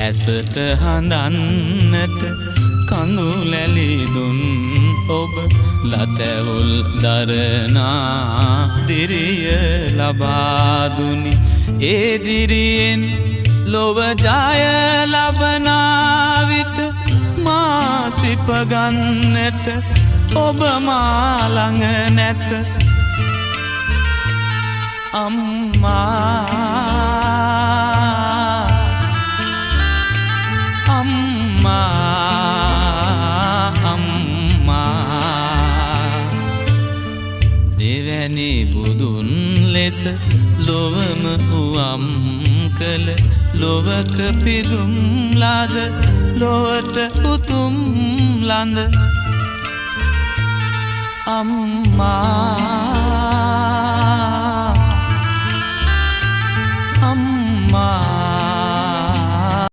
ඇසට හඳන්නට කඳුලැලි දුන් ඔබ ලතැවුල් දරනා දිරිය ලබා දුනි. ඒ දිරියෙන් ලොව ජය ලබනා විට මා සිපගන්නට ඔබ මා ළඟ නැත. අම්මා දෙවැනි බුදුන් ලෙස ලොවම උවම් කළ ලොවක පිදුම් ලද ලොවට උතුම් ලඳ. අම්මා